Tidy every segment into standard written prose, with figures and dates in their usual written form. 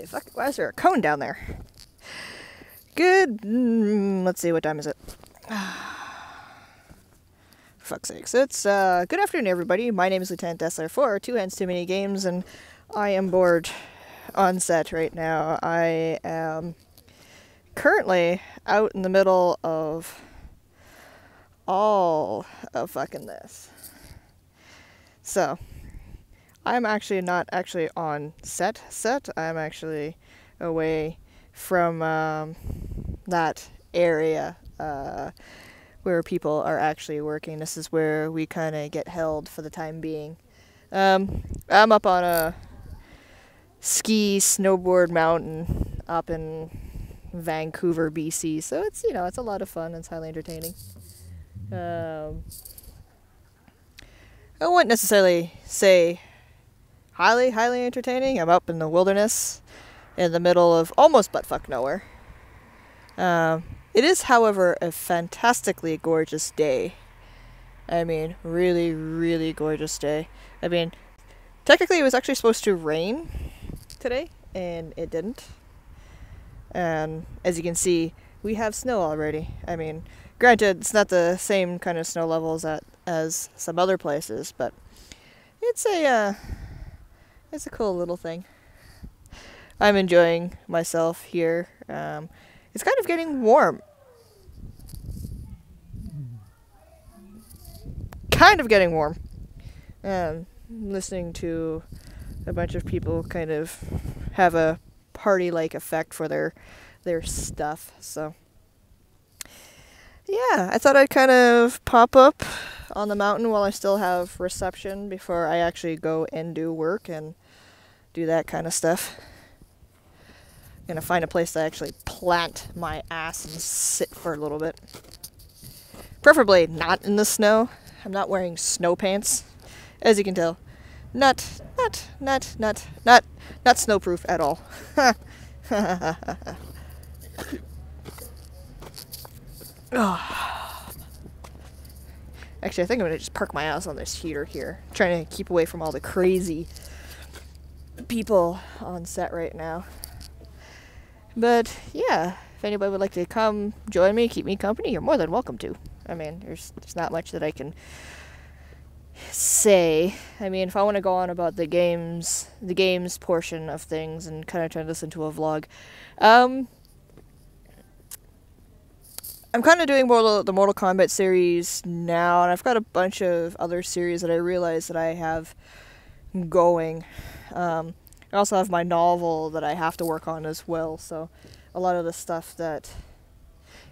Holy fuck, why is there a cone down there? Good, let's see, what time is it? For fuck's sakes. It's, good afternoon, everybody. My name is Lieutenant Dessler for Two Hands Too Many Games, and I am bored on set right now. I am currently out in the middle of all of fucking this. So, I'm actually not actually on set. I'm actually away from that area where people are actually working. This is where we kind of get held for the time being. I'm up on a ski snowboard mountain up in Vancouver, BC. So it's, you know, it's a lot of fun. It's highly entertaining. I wouldn't necessarily say highly entertaining. I'm up in the wilderness in the middle of almost buttfuck nowhere. It is, however, a fantastically gorgeous day. I mean, really gorgeous day. I mean, technically it was actually supposed to rain today, and it didn't. And as you can see, we have snow already. I mean, granted, it's not the same kind of snow levels as some other places, but it's a cool little thing. I'm enjoying myself here. It's kind of getting warm. Listening to a bunch of people kind of have a party-like effect for their stuff. So, yeah, I thought I'd kind of pop up on the mountain while I still have reception before I actually go and do work and do that kind of stuff. Gonna find a place to actually plant my ass and sit for a little bit. Preferably not in the snow. I'm not wearing snow pants, as you can tell. Not snowproof at all. Actually, I think I'm gonna just park my ass on this heater here, trying to keep away from all the crazy people on set right now. But yeah, if anybody would like to come join me, keep me company, you're more than welcome to. I mean, there's not much that I can say. I mean, if I want to go on about the games portion of things and kind of turn this into a vlog, I'm kind of doing more the Mortal Kombat series now, and I've got a bunch of other series that I realize that I have going. I also have my novel that I have to work on as well, so a lot of the stuff that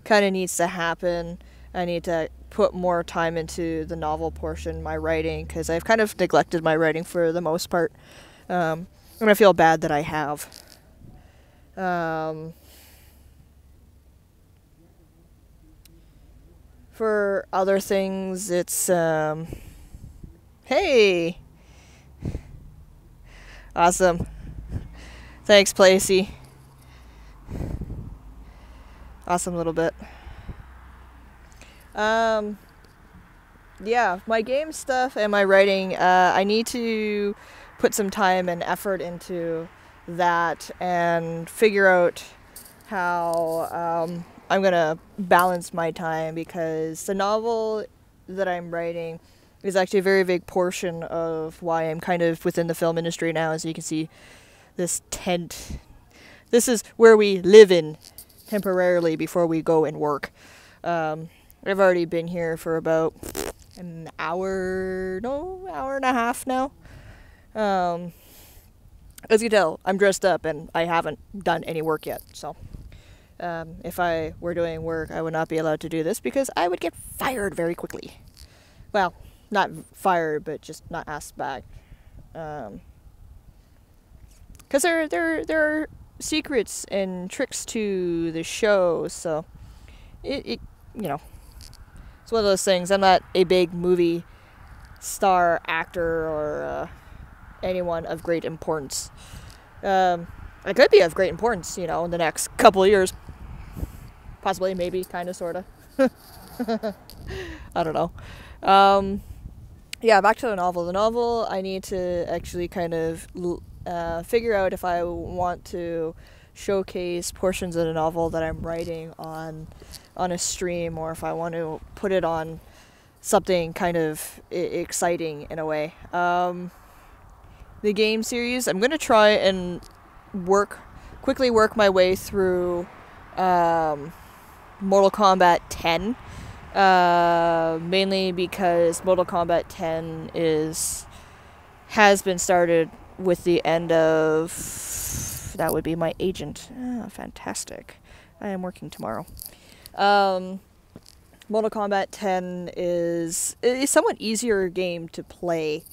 kind of needs to happen, I need to put more time into the novel portion, my writing, because I've kind of neglected my writing for the most part, and I feel bad that I have. For other things, it's, hey! Awesome. Thanks, Placey. Awesome little bit. Yeah, my game stuff and my writing, I need to put some time and effort into that and figure out how I'm gonna balance my time, because the novel that I'm writing is actually a very big portion of why I'm kind of within the film industry now. As you can see, this tent. This is where we live in temporarily before we go and work. I've already been here for about an hour and a half now. As you can tell, I'm dressed up and I haven't done any work yet. So, if I were doing work, I would not be allowed to do this because I would get fired very quickly. Well, not fired, but just not asked back. Because there are secrets and tricks to the show, so it you know, it's one of those things. I'm not a big movie star actor or anyone of great importance. I could be of great importance, you know, in the next couple of years. Possibly, maybe, kind of, sort of. I don't know. Yeah, back to the novel. The novel, I need to actually kind of figure out if I want to showcase portions of the novel that I'm writing on a stream, or if I want to put it on something kind of exciting in a way. The game series, I'm going to try and quickly work my way through Mortal Kombat 10. Mainly because Mortal Kombat 10 has been started with the end of, that would be my agent. Fantastic. I am working tomorrow. Mortal Kombat 10 is a somewhat easier game to play.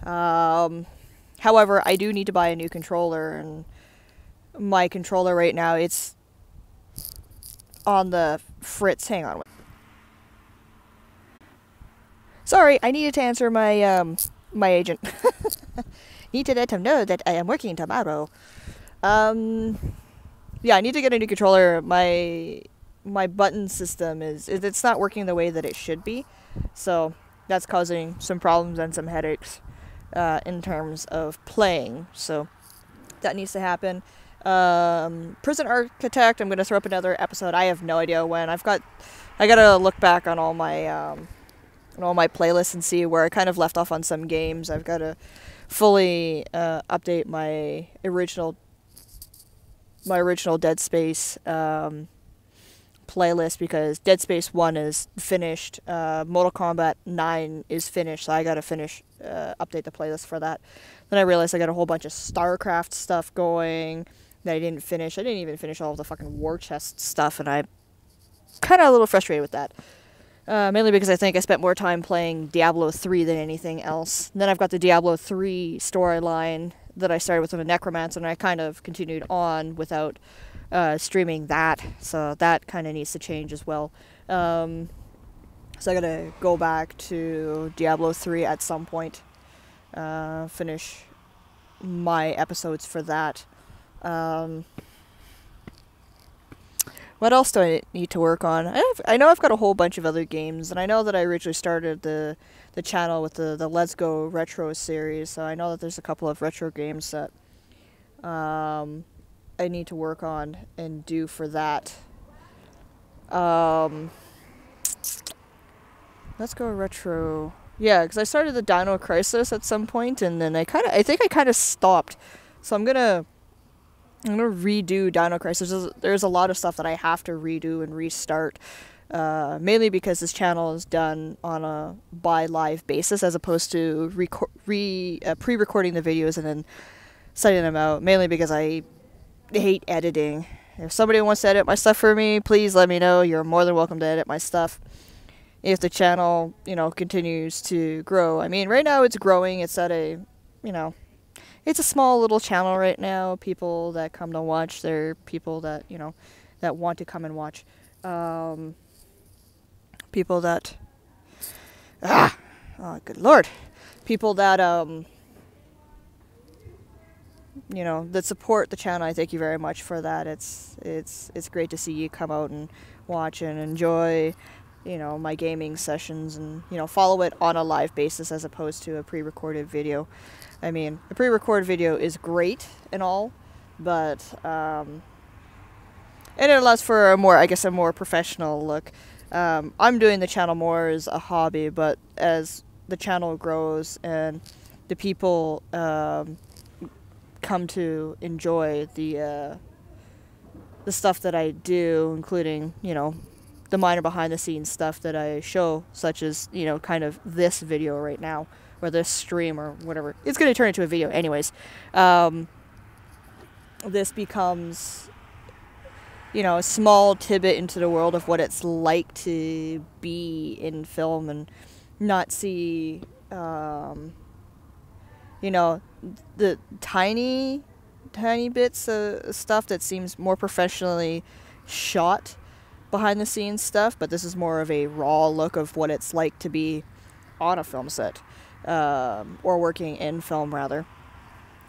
However, I do need to buy a new controller, and my controller right now, it's on the fritz. Hang on. Sorry, I needed to answer my my agent. Need to let him know that I am working tomorrow. Yeah, I need to get a new controller. My button system it's not working the way that it should be, so that's causing some problems and some headaches in terms of playing. So that needs to happen. Prison Architect, I'm gonna throw up another episode. I have no idea when. I gotta look back on all my playlists and see where I kind of left off on some games. I've got to fully update my original Dead Space playlist, because Dead Space 1 is finished. Mortal Kombat 9 is finished, so I gotta update the playlist for that. Then I realized I got a whole bunch of StarCraft stuff going that I didn't finish. I didn't even finish all of the fucking War Chest stuff, and I'm kind of a little frustrated with that. Mainly because I think I spent more time playing Diablo 3 than anything else. And then I've got the Diablo 3 storyline that I started with the Necromancer, and I kind of continued on without streaming that. So that kind of needs to change as well. So I gotta go back to Diablo 3 at some point. Finish my episodes for that. What else do I need to work on? I know I've got a whole bunch of other games, and I know that I originally started the channel with the Let's Go Retro series, so I know that there's a couple of retro games that I need to work on and do for that. Let's Go Retro. Yeah, because I started the Dino Crisis at some point, and then I think I kind of stopped. So I'm gonna redo Dino Crisis. There's a lot of stuff that I have to redo and restart, mainly because this channel is done on a by live basis as opposed to pre-recording the videos and then sending them out. Mainly because I hate editing. If somebody wants to edit my stuff for me, please let me know. You're more than welcome to edit my stuff. If the channel, continues to grow. I mean, right now it's growing. It's at a, it's a small little channel right now. People that come to watch, they're people that, that want to come and watch. People that, oh, good Lord. People that, that support the channel. I thank you very much for that. It's great to see you come out and watch and enjoy, my gaming sessions, and, follow it on a live basis as opposed to a pre-recorded video. I mean, a pre-recorded video is great and all, but, and it allows for a more professional look. I'm doing the channel more as a hobby, but as the channel grows and the people, come to enjoy the stuff that I do, including, the minor behind the scenes stuff that I show, such as, kind of this video right now, or this stream, or whatever. It's going to turn into a video anyways. This becomes, a small tidbit into the world of what it's like to be in film and not see, the tiny bits of stuff that seems more professionally shot behind the scenes stuff, but this is more of a raw look of what it's like to be on a film set, or working in film rather.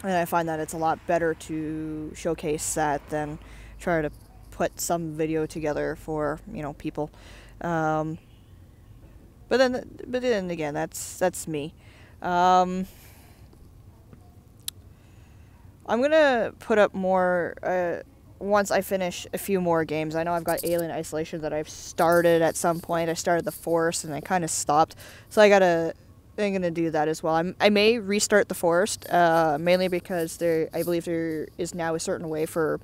And I find that it's a lot better to showcase that than try to put some video together for, people. But then again, that's me. I'm gonna put up more once I finish a few more games. I know I've got Alien Isolation that I've started at some point. I started the Forest and I kind of stopped, so I'm gonna do that as well. I may restart the Forest, mainly because I believe there is now a certain way for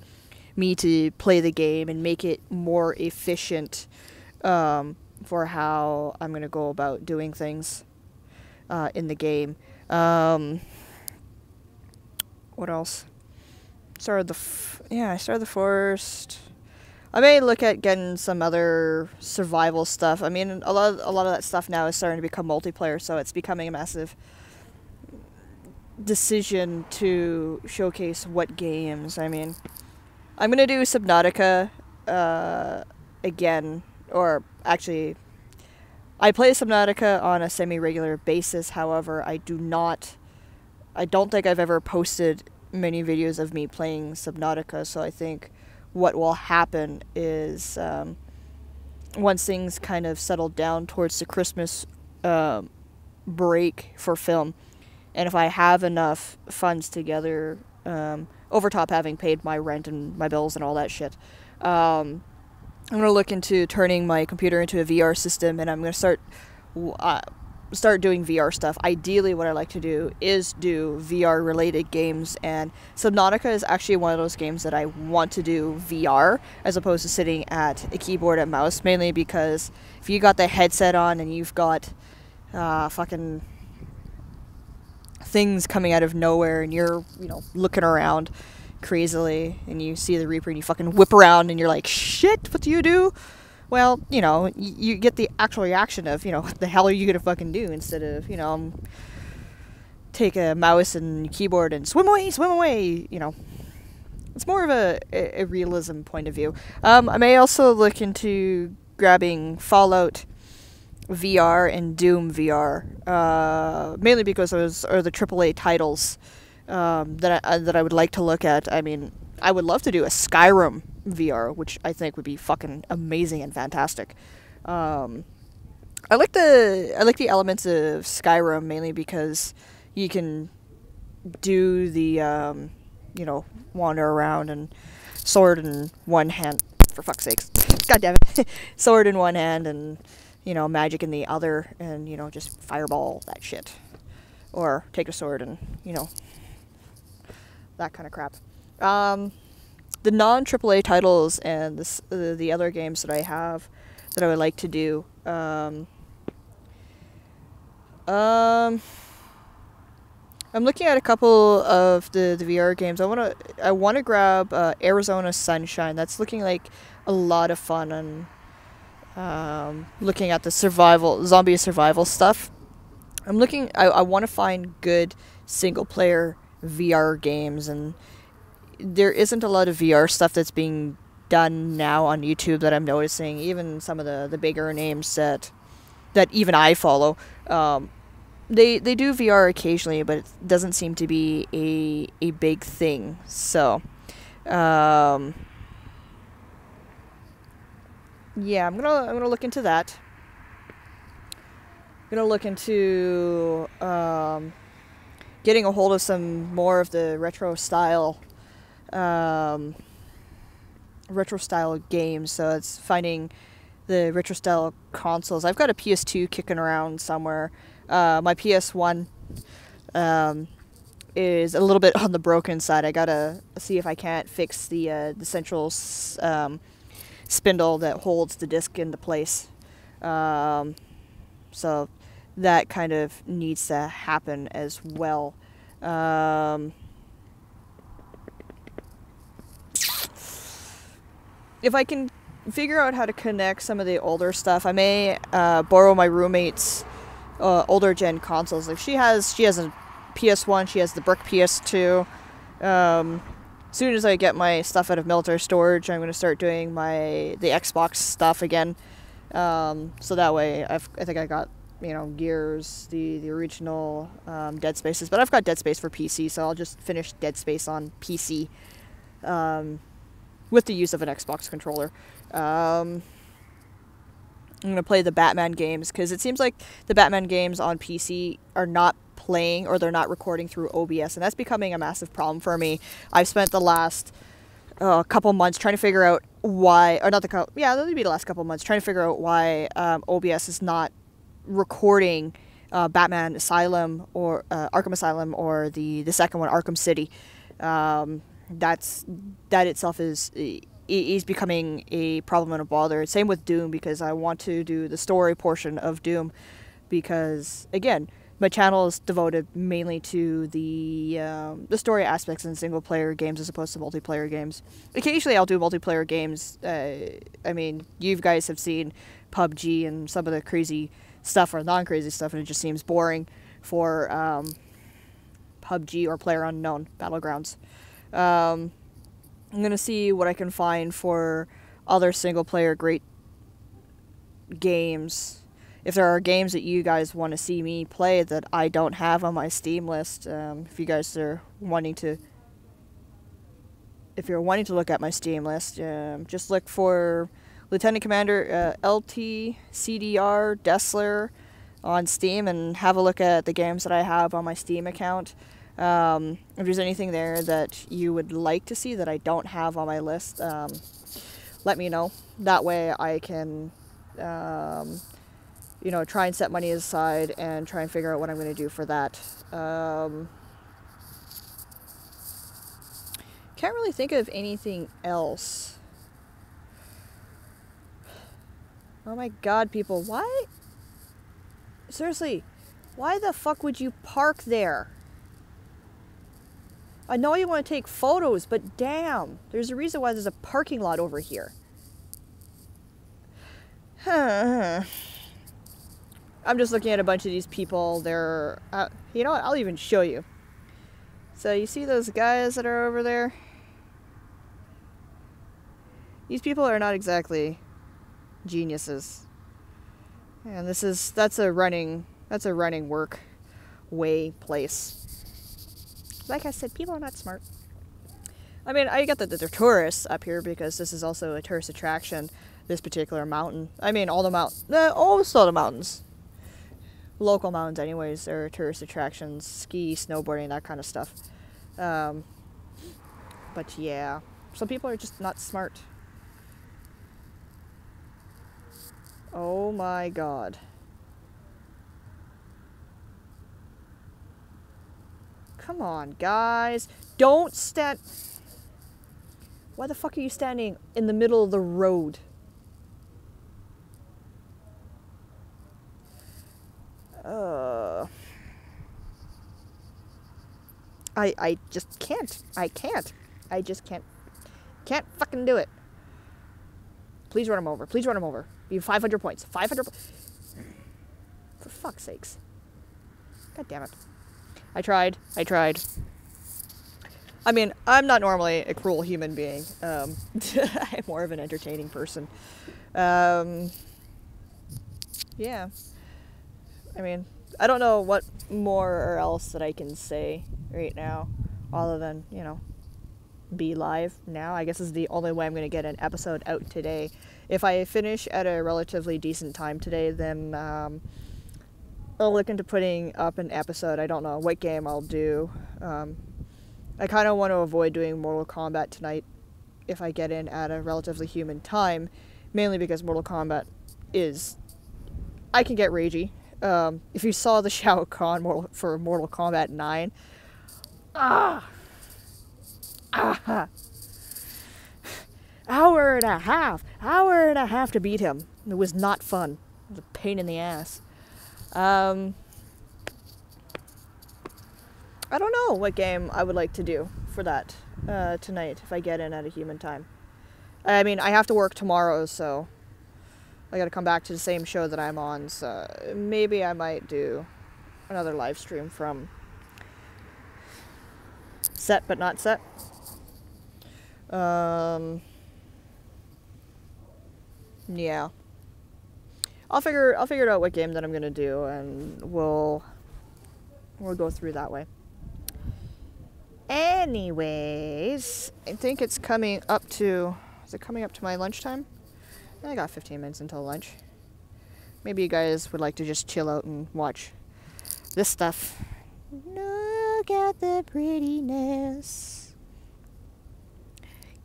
me to play the game and make it more efficient for how I'm gonna go about doing things in the game. What else? I started the Forest. I may look at getting some other survival stuff. I mean, a lot of that stuff now is starting to become multiplayer, so it's becoming a massive decision to showcase what games. I mean, I'm gonna do Subnautica again, or actually, I play Subnautica on a semi-regular basis. However, I don't think I've ever posted many videos of me playing Subnautica, so I think what will happen is once things kind of settle down towards the Christmas break for film, and if I have enough funds together, over top having paid my rent and my bills and all that shit, I'm going to look into turning my computer into a VR system, and I'm going to start doing VR stuff. Ideally, what I like to do is do VR related games, and Subnautica is actually one of those games that I want to do VR as opposed to sitting at a keyboard and mouse, mainly because if you got the headset on and you've got fucking things coming out of nowhere and you're, looking around crazily and you see the Reaper and you fucking whip around and you're like, shit, what do you do? Well, you get the actual reaction of, what the hell are you going to fucking do, instead of, take a mouse and keyboard and swim away. It's more of a realism point of view. I may also look into grabbing Fallout VR and Doom VR, mainly because those are the AAA titles that I would like to look at. I mean, I would love to do a Skyrim VR, which I think would be fucking amazing and fantastic. I like the elements of Skyrim mainly because you can do the wander around and sword in one hand. For fuck's sakes, god damn it, sword in one hand and magic in the other, and just fireball that shit, or take a sword and that kind of crap. The non-AAA titles and the other games that I have that I would like to do. I'm looking at a couple of the VR games. I want to grab Arizona Sunshine. That's looking like a lot of fun, and looking at the zombie survival stuff. I want to find good single player VR games, and there isn't a lot of VR stuff that's being done now on YouTube that I'm noticing. Even some of the bigger names that even I follow, they do VR occasionally, but it doesn't seem to be a big thing. So, yeah, I'm gonna look into that. I'm gonna look into getting a hold of some more of the retro style games. So it's finding the retro style consoles. I've got a PS2 kicking around somewhere. My PS1 is a little bit on the broken side. I gotta see if I can't fix the central spindle that holds the disc into place. So that kind of needs to happen as well. If I can figure out how to connect some of the older stuff, I may borrow my roommate's older gen consoles. Like she has a PS1, she has the brick PS2. As soon as I get my stuff out of military storage, I'm going to start doing the Xbox stuff again. So that way, I think I got Gears, the original Dead Spaces, but I've got Dead Space for PC, so I'll just finish Dead Space on PC. With the use of an Xbox controller. I'm going to play the Batman games, because it seems like the Batman games on PC are not playing, or they're not recording through OBS, and that's becoming a massive problem for me. I've spent the last couple months trying to figure out why, or not the couple, yeah, that'll be the last couple months, trying to figure out why OBS is not recording Batman Asylum or Arkham Asylum, or the second one, Arkham City. That itself is becoming a problem and a bother. Same with Doom, because I want to do the story portion of Doom, because again, my channel is devoted mainly to the story aspects in single player games as opposed to multiplayer games. Occasionally I'll do multiplayer games. I mean, you guys have seen PUBG and some of the crazy stuff or non-crazy stuff, and it just seems boring for PUBG or PlayerUnknown Battlegrounds. I'm going to see what I can find for other single player great games. If there are games that you guys want to see me play that I don't have on my Steam list, if you guys are wanting to, if you're wanting to look at my Steam list, just look for Lieutenant Commander LTCDR Dessler on Steam and have a look at the games that I have on my Steam account. If there's anything there that you would like to see that I don't have on my list, let me know. That way I can you know, try and set money aside and try and figure out what I'm going to do for that. Can't really think of anything else. Oh my god, people, why? Seriously, why the fuck would you park there? I know you want to take photos, but damn, there's a reason why there's a parking lot over here. I'm just looking at a bunch of these people. They're, you know what? I'll even show you. So you see those guys that are over there? These people are not exactly geniuses. And that's a running work way place. Like I said, people are not smart. I mean, I get that they're tourists up here because this is also a tourist attraction, this particular mountain. I mean, almost all the mountains. Local mountains anyways, are tourist attractions, ski, snowboarding, that kind of stuff. But yeah, some people are just not smart. Oh my god. Come on, guys. Don't stand... Why the fuck are you standing in the middle of the road? I just can't. I can't. I just can't. Can't fucking do it. Please run him over. Please run him over. You have 500 points. 500 For fuck's sakes. God damn it. I tried. I mean, I'm not normally a cruel human being. I'm more of an entertaining person. Yeah. I mean, I don't know what more or else that I can say right now, other than, you know, be live now. I guess is the only way I'm going to get an episode out today. If I finish at a relatively decent time today, then I'll look into putting up an episode. I don't know what game I'll do. I kind of want to avoid doing Mortal Kombat tonight if I get in at a relatively human time, mainly because Mortal Kombat is... I can get ragey. If you saw the Shao Kahn for Mortal Kombat 9, hour and a half to beat him. It was not fun. It was a pain in the ass. I don't know what game I would like to do for that tonight if I get in at a human time. I mean, I have to work tomorrow, so I gotta come back to the same show that I'm on, so maybe I might do another live stream from set but not set. Yeah. I'll figure out what game that I'm gonna do, and we'll go through that way. Anyways, I think it's coming up to... Is it coming up to my lunchtime? I got 15 minutes until lunch. maybe you guys would like to just chill out and watch this stuff. Look at the prettiness.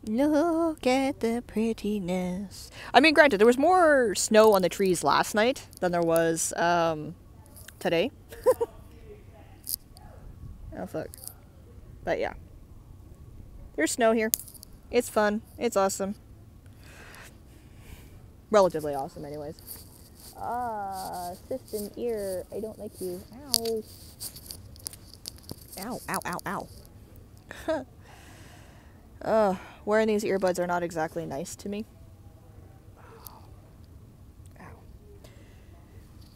Look at the prettiness. I mean, granted, there was more snow on the trees last night than there was today. Oh, fuck. But yeah. There's snow here. It's fun. It's awesome. Relatively awesome, anyways. Cyst in ear. I don't like you. Ow. Ow, ow, ow, ow. Wearing these earbuds are not exactly nice to me. Ow.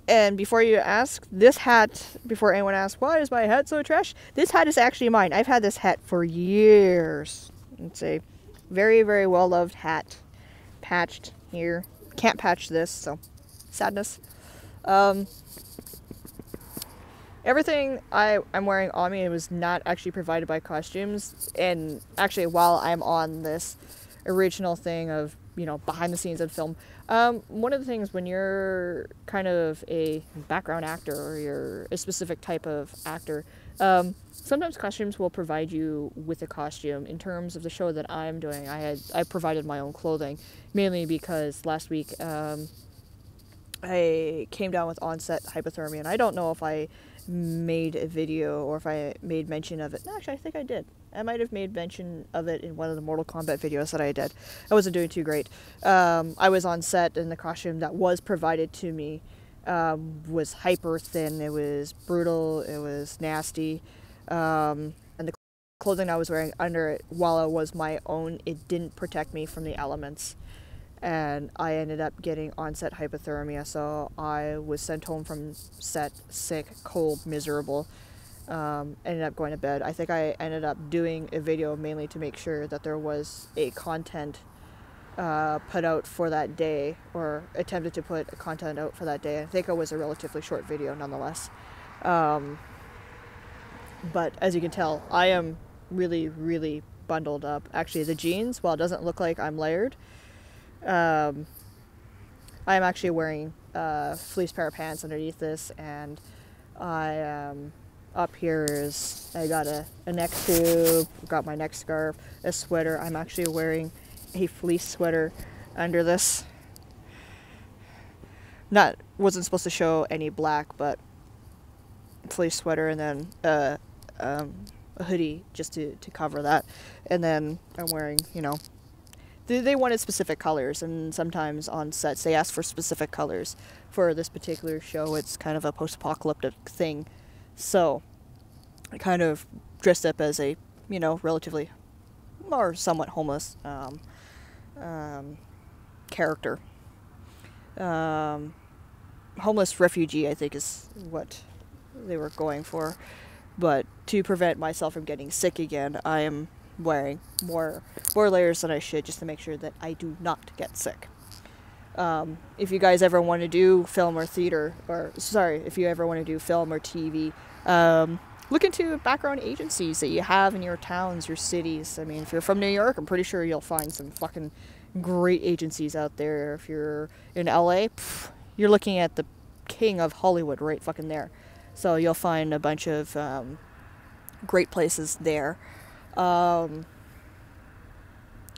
And before you ask, this hat, before anyone asks, why is my hat so trash? This hat is actually mine. I've had this hat for years. It's a very, very well-loved hat. Patched here. Can't patch this, so sadness. Everything I'm wearing on me was not actually provided by costumes. And actually, while I'm on this original thing of, you know, behind the scenes of film, one of the things when you're kind of a background actor or you're a specific type of actor, sometimes costumes will provide you with a costume. In terms of the show that I'm doing, I provided my own clothing, mainly because last week I came down with onset hypothermia, and I don't know if I made a video or if I made mention of it. No, actually, I think I did. I might have made mention of it in one of the Mortal Kombat videos that I did. I wasn't doing too great. I was on set, and the costume that was provided to me was hyper thin. It was brutal. It was nasty. And the clothing I was wearing under it, while it was my own, it didn't protect me from the elements. And I ended up getting onset hypothermia, so I was sent home from set sick, cold, miserable. Ended up going to bed. I think I ended up doing a video mainly to make sure that there was a content put out for that day, or attempted to put a content out for that day. I think it was a relatively short video nonetheless. But as you can tell, I am really, really bundled up. Actually, the jeans, while it doesn't look like I'm layered, I am actually wearing a fleece pair of pants underneath this, and I up here is, I got a neck tube, got my neck scarf, a sweater. I'm actually wearing a fleece sweater under this. Wasn't supposed to show any black, but fleece sweater, and then a hoodie just to cover that. And then I'm wearing, you know, they wanted specific colors, and sometimes on sets they ask for specific colors. For this particular show, it's kind of a post-apocalyptic thing, so I kind of dressed up as a, you know, relatively or somewhat homeless character. Homeless refugee, I think, is what they were going for. But to prevent myself from getting sick again, I am wearing more layers than I should, just to make sure that I do not get sick. If you guys ever want to do film or theater, if you ever want to do film or TV, look into background agencies that you have in your towns, your cities. I mean, if you're from New York, I'm pretty sure you'll find some fucking great agencies out there. If you're in LA, you're looking at the king of Hollywood right fucking there. So you'll find a bunch of great places there.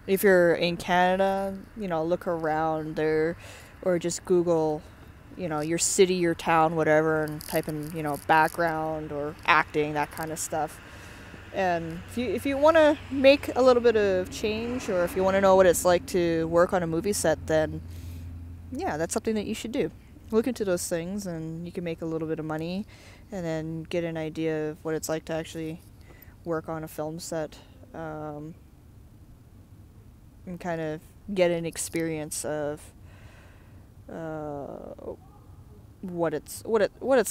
If you're in Canada, you know, look around there, or just Google, you know, your city, your town, whatever, and type in, you know, background or acting, that kind of stuff. And if you want to make a little bit of change, or if you want to know what it's like to work on a movie set, then yeah, that's something that you should do. Look into those things, and you can make a little bit of money, and then get an idea of what it's like to actually work on a film set, and kind of get an experience of what it's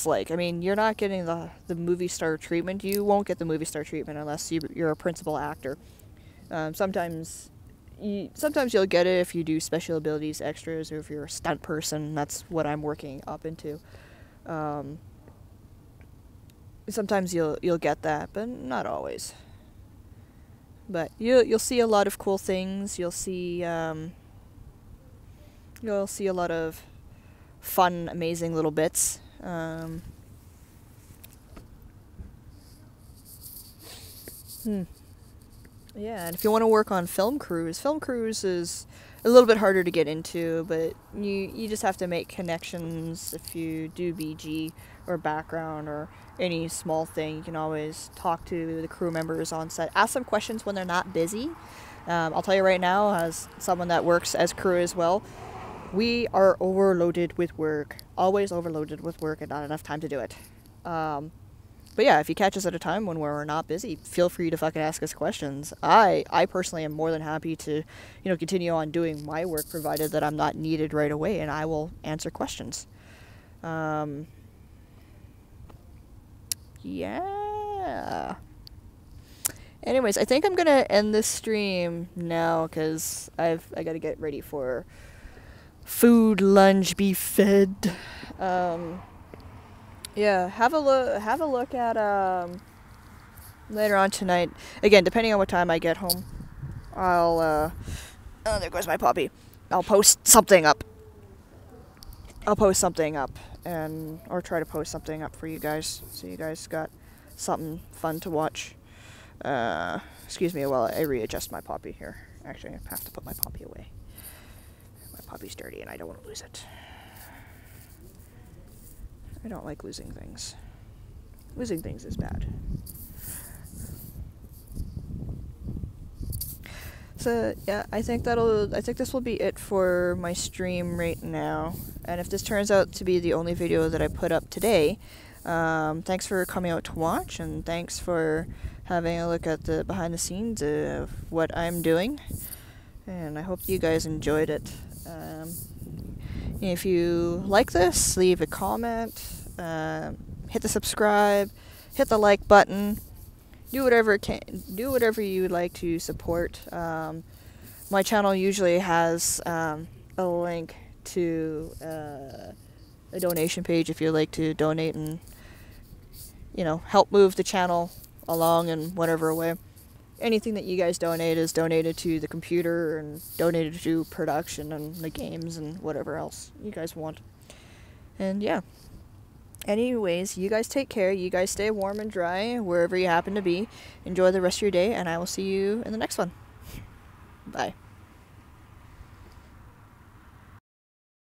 like. I mean, you're not getting the movie star treatment. You won't get the movie star treatment unless you're a principal actor. Sometimes you'll get it if you do special abilities extras, or if you're a stunt person. That's what I'm working up into. Sometimes you'll get that, but not always. But you'll see a lot of cool things. You'll see a lot of fun, amazing little bits. Yeah, and if you want to work on film crews is a little bit harder to get into, but you just have to make connections. If you do BG or background or any small thing, you can always talk to the crew members on set. Ask them questions when they're not busy. I'll tell you right now, as someone that works as crew as well, we are overloaded with work. Always overloaded with work and not enough time to do it. But yeah, if you catch us at a time when we're not busy, feel free to fucking ask us questions. I personally am more than happy to, continue on doing my work, provided that I'm not needed right away, and I will answer questions. Yeah. Anyways, I think I'm gonna end this stream now because I gotta get ready for food, lunch, be fed. Yeah, have a look at later on tonight. Again, depending on what time I get home, I'll oh, there goes my puppy. I'll post something up. Or try to post something up for you guys, so you guys got something fun to watch. Excuse me while I readjust my puppy here. Actually, I have to put my puppy away. My puppy's dirty and I don't want to lose it. I don't like losing things. Losing things is bad. So yeah, I think this will be it for my stream right now. And if this turns out to be the only video that I put up today, thanks for coming out to watch, and thanks for having a look at the behind the scenes of what I'm doing. And I hope you guys enjoyed it. If you like this, leave a comment, hit the subscribe, hit the like button, do whatever you would like to support. My channel usually has a link to a donation page if you'd like to donate and help move the channel along in whatever way. Anything that you guys donate is donated to the computer and donated to production and the games and whatever else you guys want. And yeah. Anyways, you guys take care. You guys stay warm and dry wherever you happen to be. Enjoy the rest of your day, and I will see you in the next one. Bye.